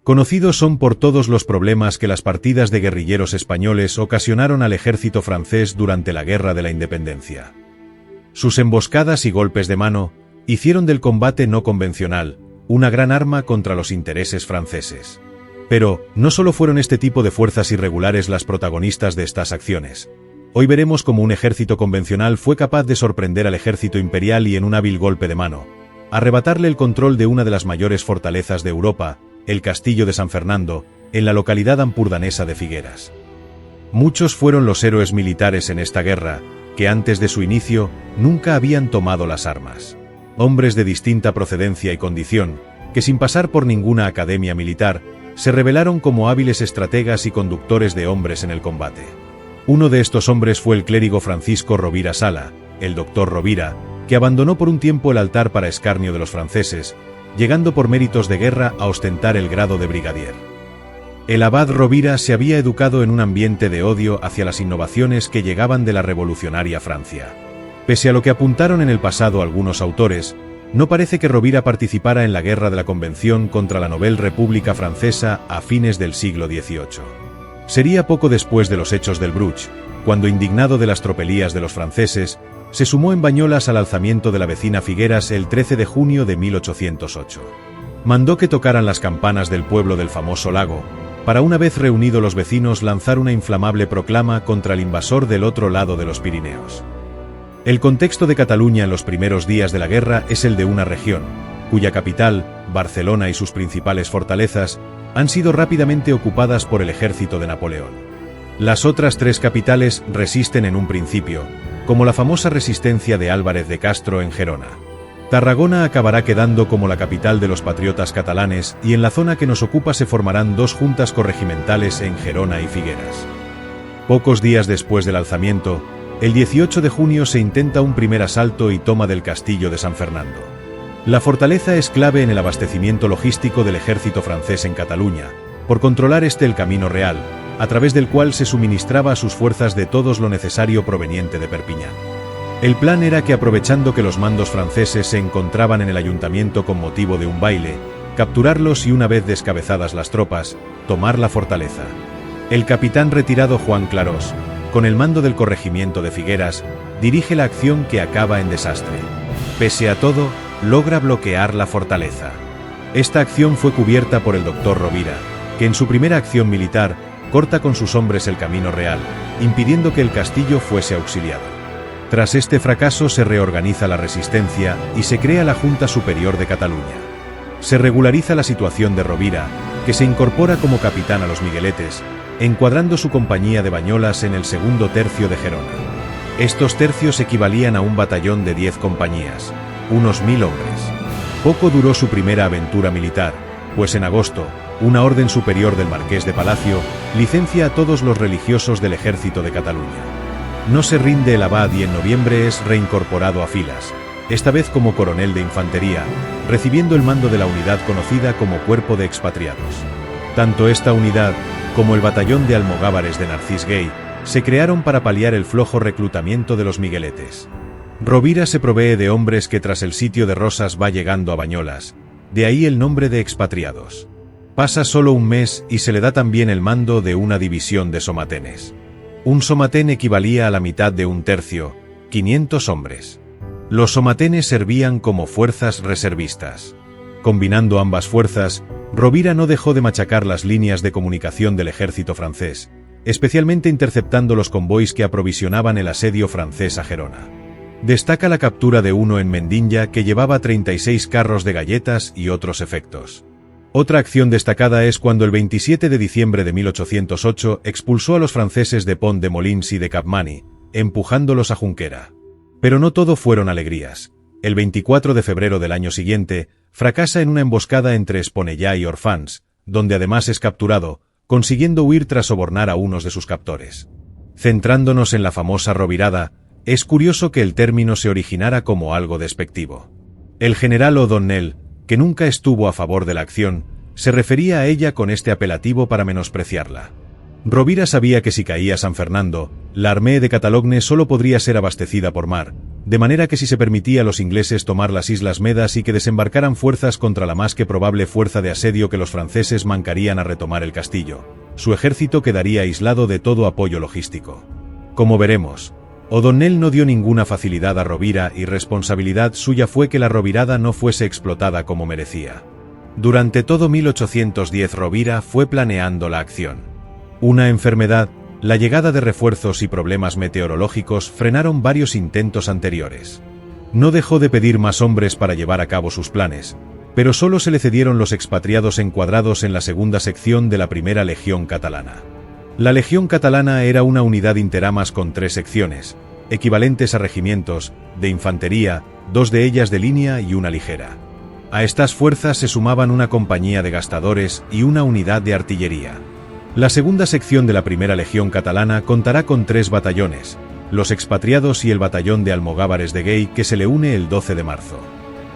Conocidos son por todos los problemas que las partidas de guerrilleros españoles ocasionaron al ejército francés durante la Guerra de la Independencia. Sus emboscadas y golpes de mano hicieron del combate no convencional una gran arma contra los intereses franceses. Pero, no solo fueron este tipo de fuerzas irregulares las protagonistas de estas acciones. Hoy veremos cómo un ejército convencional fue capaz de sorprender al ejército imperial y en un hábil golpe de mano, arrebatarle el control de una de las mayores fortalezas de Europa, el Castillo de San Fernando, en la localidad ampurdanesa de Figueras. Muchos fueron los héroes militares en esta guerra, que antes de su inicio, nunca habían tomado las armas. Hombres de distinta procedencia y condición, que sin pasar por ninguna academia militar, se revelaron como hábiles estrategas y conductores de hombres en el combate. Uno de estos hombres fue el clérigo Francisco Rovira Sala, el doctor Rovira, que abandonó por un tiempo el altar para escarnio de los franceses, llegando por méritos de guerra a ostentar el grado de brigadier. El abad Rovira se había educado en un ambiente de odio hacia las innovaciones que llegaban de la revolucionaria Francia. Pese a lo que apuntaron en el pasado algunos autores, no parece que Rovira participara en la guerra de la Convención contra la Nouvelle República Francesa a fines del siglo XVIII. Sería poco después de los hechos del Bruch, cuando, indignado de las tropelías de los franceses, se sumó en Bañolas al alzamiento de la vecina Figueras el 13 de junio de 1808. Mandó que tocaran las campanas del pueblo del famoso lago, para una vez reunidos los vecinos lanzar una inflamable proclama contra el invasor del otro lado de los Pirineos. El contexto de Cataluña en los primeros días de la guerra es el de una región, cuya capital, Barcelona y sus principales fortalezas, han sido rápidamente ocupadas por el ejército de Napoleón. Las otras tres capitales resisten en un principio, como la famosa resistencia de Álvarez de Castro en Gerona. Tarragona acabará quedando como la capital de los patriotas catalanes y en la zona que nos ocupa se formarán dos juntas corregimentales en Gerona y Figueras. Pocos días después del alzamiento, el 18 de junio se intenta un primer asalto y toma del Castillo de San Fernando. La fortaleza es clave en el abastecimiento logístico del ejército francés en Cataluña, por controlar el camino real, a través del cual se suministraba a sus fuerzas de todo lo necesario proveniente de Perpiñán. El plan era que, aprovechando que los mandos franceses se encontraban en el ayuntamiento con motivo de un baile, capturarlos y, una vez descabezadas las tropas, tomar la fortaleza. El capitán retirado Juan Clarós, con el mando del corregimiento de Figueras, dirige la acción que acaba en desastre. Pese a todo, logra bloquear la fortaleza. Esta acción fue cubierta por el doctor Rovira, que en su primera acción militar, corta con sus hombres el camino real, impidiendo que el castillo fuese auxiliado. Tras este fracaso se reorganiza la resistencia y se crea la Junta Superior de Cataluña. Se regulariza la situación de Rovira, que se incorpora como capitán a los migueletes, encuadrando su compañía de Bañolas en el segundo tercio de Gerona. Estos tercios equivalían a un batallón de 10 compañías, unos 1000 hombres. Poco duró su primera aventura militar, pues en agosto, una orden superior del Marqués de Palacio licencia a todos los religiosos del ejército de Cataluña. No se rinde el abad y en noviembre es reincorporado a filas, esta vez como coronel de infantería, recibiendo el mando de la unidad conocida como Cuerpo de Expatriados. Tanto esta unidad, como el batallón de almogávares de Narcís Gay, se crearon para paliar el flojo reclutamiento de los migueletes. Rovira se provee de hombres que tras el sitio de Rosas va llegando a Bañolas, de ahí el nombre de expatriados. Pasa solo un mes y se le da también el mando de una división de somatenes. Un somatén equivalía a la mitad de un tercio, 500 hombres. Los somatenes servían como fuerzas reservistas. Combinando ambas fuerzas, Rovira no dejó de machacar las líneas de comunicación del ejército francés, especialmente interceptando los convoys que aprovisionaban el asedio francés a Gerona. Destaca la captura de uno en Mendinja que llevaba 36 carros de galletas y otros efectos. Otra acción destacada es cuando el 27 de diciembre de 1808 expulsó a los franceses de Pont de Molins y de Capmany, empujándolos a Junquera. Pero no todo fueron alegrías. El 24 de febrero del año siguiente, fracasa en una emboscada entre Esponellà y Orfans, donde además es capturado, consiguiendo huir tras sobornar a unos de sus captores. Centrándonos en la famosa Rovirada, es curioso que el término se originara como algo despectivo. El general O'Donnell, que nunca estuvo a favor de la acción, se refería a ella con este apelativo para menospreciarla. Rovira sabía que si caía San Fernando, la Armée de Catalogne solo podría ser abastecida por mar, de manera que si se permitía a los ingleses tomar las Islas Medas y que desembarcaran fuerzas contra la más que probable fuerza de asedio que los franceses mancarían a retomar el castillo, su ejército quedaría aislado de todo apoyo logístico. Como veremos, O'Donnell no dio ninguna facilidad a Rovira y responsabilidad suya fue que la Rovirada no fuese explotada como merecía. Durante todo 1810 Rovira fue planeando la acción. Una enfermedad, la llegada de refuerzos y problemas meteorológicos frenaron varios intentos anteriores. No dejó de pedir más hombres para llevar a cabo sus planes, pero solo se le cedieron los expatriados encuadrados en la segunda sección de la primera Legión Catalana. La Legión Catalana era una unidad interarmas con 3 secciones, equivalentes a regimientos, de infantería, 2 de ellas de línea y una ligera. A estas fuerzas se sumaban una compañía de gastadores y una unidad de artillería. La segunda sección de la primera Legión Catalana contará con 3 batallones, los expatriados y el batallón de almogávares de Gay que se le une el 12 de marzo.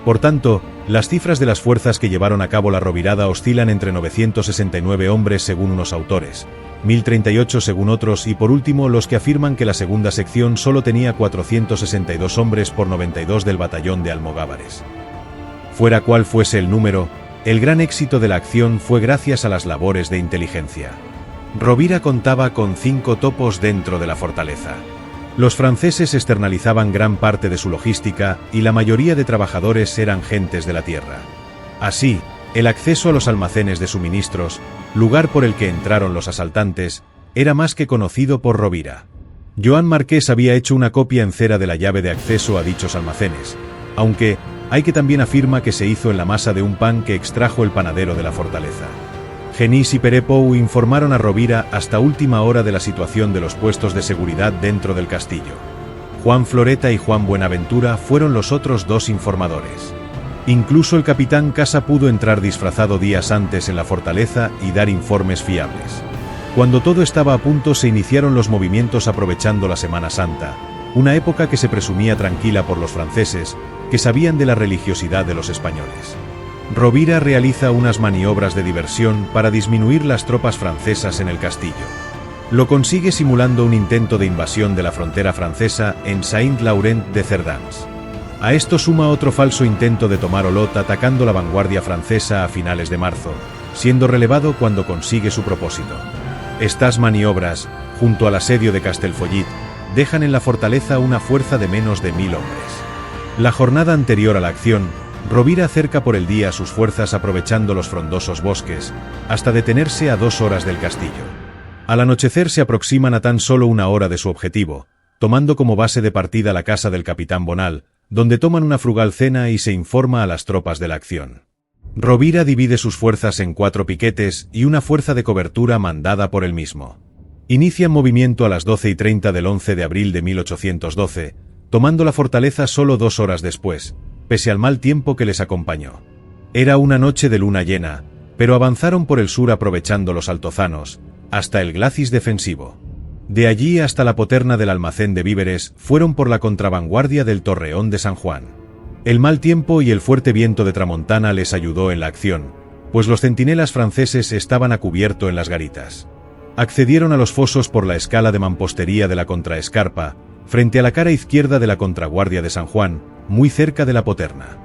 Por tanto, las cifras de las fuerzas que llevaron a cabo la Rovirada oscilan entre 969 hombres según unos autores, 1038 según otros y por último los que afirman que la segunda sección solo tenía 462 hombres por 92 del batallón de almogávares. Fuera cual fuese el número, el gran éxito de la acción fue gracias a las labores de inteligencia. Rovira contaba con 5 topos dentro de la fortaleza. Los franceses externalizaban gran parte de su logística y la mayoría de trabajadores eran gentes de la tierra. Así, el acceso a los almacenes de suministros, lugar por el que entraron los asaltantes, era más que conocido por Rovira. Joan Marqués había hecho una copia en cera de la llave de acceso a dichos almacenes, aunque hay que también afirma que se hizo en la masa de un pan que extrajo el panadero de la fortaleza. Genís y Perepou informaron a Rovira hasta última hora de la situación de los puestos de seguridad dentro del castillo. Juan Floreta y Juan Buenaventura fueron los otros 2 informadores. Incluso el capitán Casa pudo entrar disfrazado días antes en la fortaleza y dar informes fiables. Cuando todo estaba a punto se iniciaron los movimientos aprovechando la Semana Santa, una época que se presumía tranquila por los franceses, que sabían de la religiosidad de los españoles. Rovira realiza unas maniobras de diversión para disminuir las tropas francesas en el castillo. Lo consigue simulando un intento de invasión de la frontera francesa en Saint-Laurent de Cerdans. A esto suma otro falso intento de tomar Olot atacando la vanguardia francesa a finales de marzo, siendo relevado cuando consigue su propósito. Estas maniobras, junto al asedio de Castelfollit, dejan en la fortaleza una fuerza de menos de 1000 hombres. La jornada anterior a la acción, Rovira cerca por el día sus fuerzas aprovechando los frondosos bosques, hasta detenerse a 2 horas del castillo. Al anochecer se aproximan a tan solo 1 hora de su objetivo, tomando como base de partida la casa del capitán Bonal, donde toman una frugal cena y se informa a las tropas de la acción. Rovira divide sus fuerzas en 4 piquetes y una fuerza de cobertura mandada por él mismo. Inician movimiento a las 12:30 del 11 de abril de 1812, tomando la fortaleza solo 2 horas después, pese al mal tiempo que les acompañó. Era una noche de luna llena, pero avanzaron por el sur aprovechando los altozanos, hasta el glacis defensivo. De allí hasta la poterna del almacén de víveres fueron por la contravanguardia del Torreón de San Juan. El mal tiempo y el fuerte viento de tramontana les ayudó en la acción, pues los centinelas franceses estaban a cubierto en las garitas. Accedieron a los fosos por la escala de mampostería de la contraescarpa, frente a la cara izquierda de la contraguardia de San Juan, muy cerca de la poterna.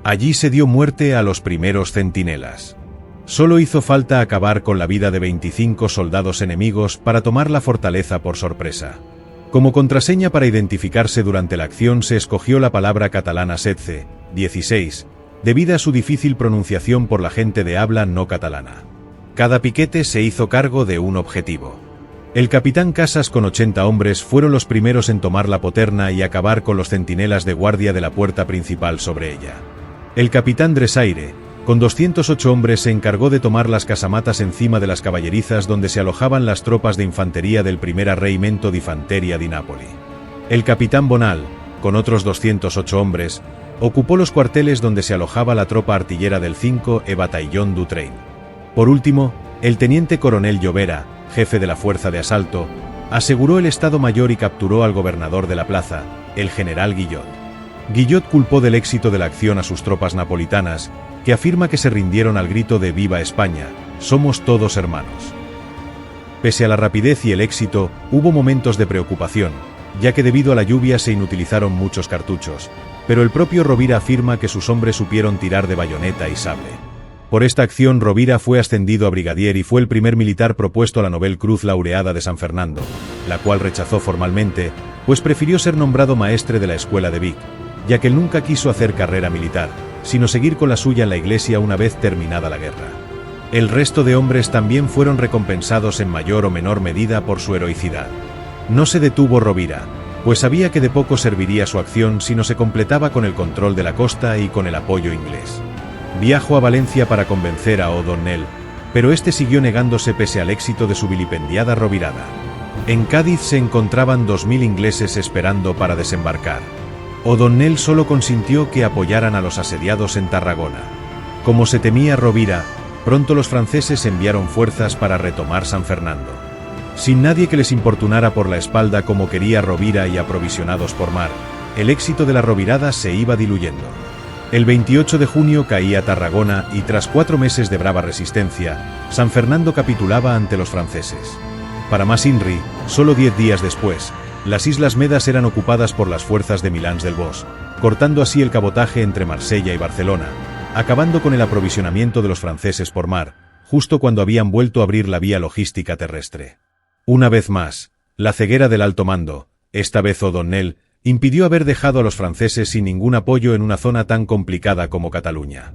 Allí se dio muerte a los primeros centinelas. Solo hizo falta acabar con la vida de 25 soldados enemigos para tomar la fortaleza por sorpresa. Como contraseña para identificarse durante la acción se escogió la palabra catalana 16, debido a su difícil pronunciación por la gente de habla no catalana. Cada piquete se hizo cargo de un objetivo. El capitán Casas con 80 hombres fueron los primeros en tomar la poterna y acabar con los centinelas de guardia de la puerta principal sobre ella. El capitán Dresaire, con 208 hombres se encargó de tomar las casamatas encima de las caballerizas donde se alojaban las tropas de infantería del primer Reimento di Fanteria di Napoli. El capitán Bonal, con otros 208 hombres, ocupó los cuarteles donde se alojaba la tropa artillera del 5 Bataillón du Train. Por último, el teniente coronel Llovera, jefe de la fuerza de asalto, aseguró el estado mayor y capturó al gobernador de la plaza, el general Guillot. Guillot culpó del éxito de la acción a sus tropas napolitanas, que afirma que se rindieron al grito de «Viva España, somos todos hermanos». Pese a la rapidez y el éxito, hubo momentos de preocupación, ya que debido a la lluvia se inutilizaron muchos cartuchos, pero el propio Rovira afirma que sus hombres supieron tirar de bayoneta y sable. Por esta acción Rovira fue ascendido a brigadier y fue el primer militar propuesto a la Nobel Cruz Laureada de San Fernando, la cual rechazó formalmente, pues prefirió ser nombrado maestre de la escuela de Vic, ya que él nunca quiso hacer carrera militar, sino seguir con la suya en la iglesia una vez terminada la guerra. El resto de hombres también fueron recompensados en mayor o menor medida por su heroicidad. No se detuvo Rovira, pues sabía que de poco serviría su acción si no se completaba con el control de la costa y con el apoyo inglés. Viajó a Valencia para convencer a O'Donnell, pero este siguió negándose pese al éxito de su vilipendiada Rovirada. En Cádiz se encontraban 2000 ingleses esperando para desembarcar. O'Donnell solo consintió que apoyaran a los asediados en Tarragona. Como se temía Rovira, pronto los franceses enviaron fuerzas para retomar San Fernando. Sin nadie que les importunara por la espalda como quería Rovira y aprovisionados por mar, el éxito de la Rovirada se iba diluyendo. El 28 de junio caía Tarragona y tras 4 meses de brava resistencia, San Fernando capitulaba ante los franceses. Para más INRI, solo 10 días después, las Islas Medas eran ocupadas por las fuerzas de Milans del Bosch, cortando así el cabotaje entre Marsella y Barcelona, acabando con el aprovisionamiento de los franceses por mar, justo cuando habían vuelto a abrir la vía logística terrestre. Una vez más, la ceguera del alto mando, esta vez O'Donnell, impidió haber dejado a los franceses sin ningún apoyo en una zona tan complicada como Cataluña.